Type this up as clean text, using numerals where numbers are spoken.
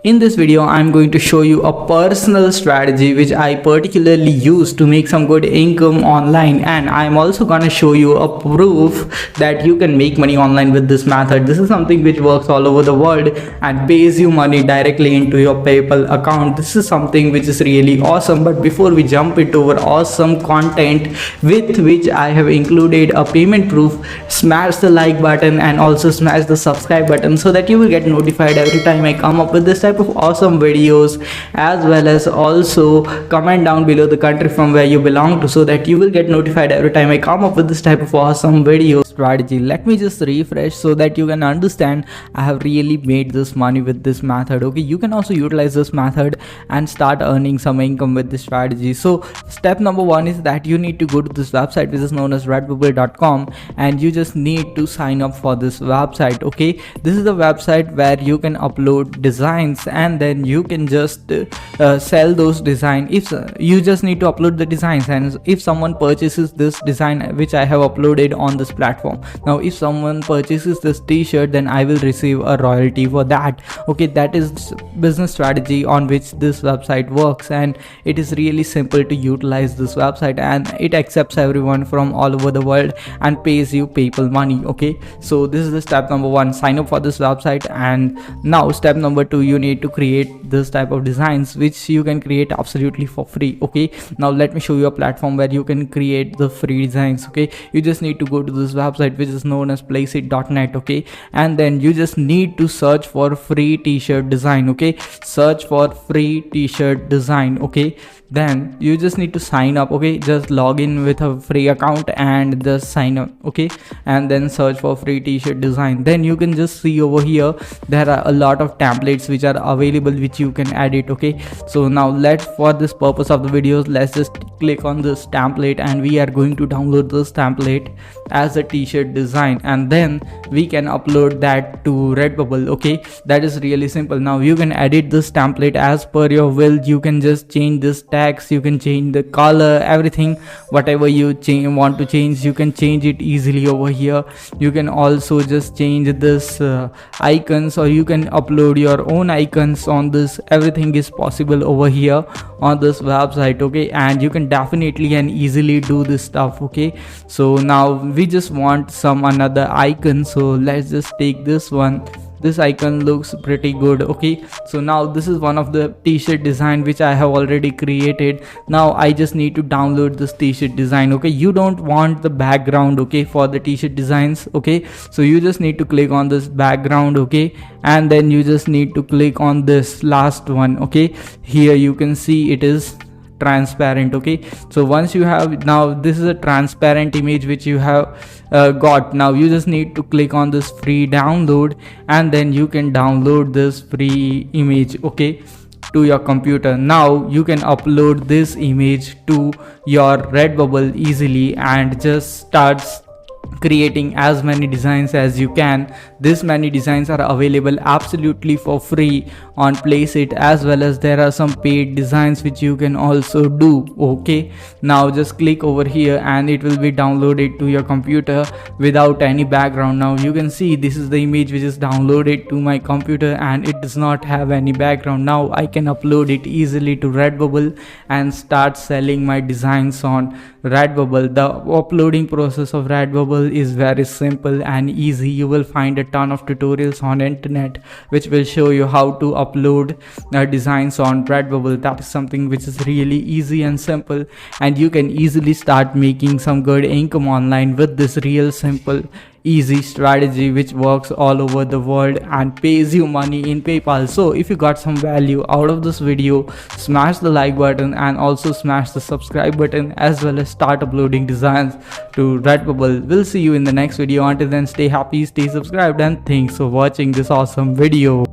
In this video, I'm going to show you a personal strategy which I particularly use to make some good income online, and I'm also gonna show you a proof that you can make money online with this method. This is something which works all over the world and pays you money directly into your PayPal account. This is something which is really awesome. But before we jump into our awesome content with which I have included a payment proof, smash the like button and also smash the subscribe button so that you will get notified every time I come up with this type of awesome videos, as well as also comment down below the country from where you belong to so that you will get notified every time I come up with this type of awesome video strategy. Let me just refresh so that you can understand I have really made this money with this method. Okay, you can also utilize this method and start earning some income with this strategy. So step number one is that you need to go to this website which is known as redbubble.com, and you just need to sign up for this website. Okay, this is the website where you can upload designs and then you can just sell those designs. If you just need to upload the designs, and if someone purchases this design which I have uploaded on this platform, now if someone purchases this t-shirt, then I will receive a royalty for that. Okay, that is business strategy on which this website works, and it is really simple to utilize this website, and it accepts everyone from all over the world and pays you PayPal money. Okay, so this is the step number one, sign up for this website. And now step number two, you need to create this type of designs which you can create absolutely for free. Okay, now let me show you a platform where you can create the free designs. Okay, you just need to go to this website which is known as placeit.net. Okay, and then you just need to search for free t-shirt design. Okay, search for free t-shirt design. Okay, then you just need to sign up. Okay, just log in with a free account and just sign up. Okay, and then search for free t-shirt design. Then you can just see over here there are a lot of templates which are available which you can edit. Okay, so now for this purpose of the videos, let's just click on this template and we are going to download this template as a t-shirt design, and then we can upload that to Redbubble. Okay, that is really simple. Now you can edit this template as per your will. You can just change this text, you can change the color, everything, whatever you want to change, you can change it easily over here. You can also just change this icons, or you can upload your own icons on this. Everything is possible over here on this website. Okay, and you can definitely and easily do this stuff. Okay, so now we just want some another icon, so let's just take this one. This icon looks pretty good. Okay, so now this is one of the t-shirt design which I have already created. Now I just need to download this t-shirt design. Okay, you don't want the background, okay, for the t-shirt designs. Okay, so you just need to click on this background. Okay, and then you just need to click on this last one. Okay, here you can see it is transparent. Okay, so once you have, now this is a transparent image which you have got. Now you just need to click on this free download, and then you can download this free image, okay, to your computer. Now you can upload this image to your Redbubble easily and just start creating as many designs as you can. This many designs are available absolutely for free on Placeit, as well as there are some paid designs which you can also do. Okay, now just click over here and it will be downloaded to your computer without any background. Now you can see this is the image which is downloaded to my computer and it does not have any background. Now I can upload it easily to Redbubble and start selling my designs on Redbubble. The uploading process of Redbubble is very simple and easy. You will find a ton of tutorials on internet which will show you how to upload designs on Redbubble. That is something which is really easy and simple, and you can easily start making some good income online with this real simple easy strategy which works all over the world and pays you money in PayPal. So if you got some value out of this video, smash the like button and also smash the subscribe button, as well as start uploading designs to Redbubble. We'll see you in the next video. Until then, stay happy, stay subscribed, and thanks for watching this awesome video.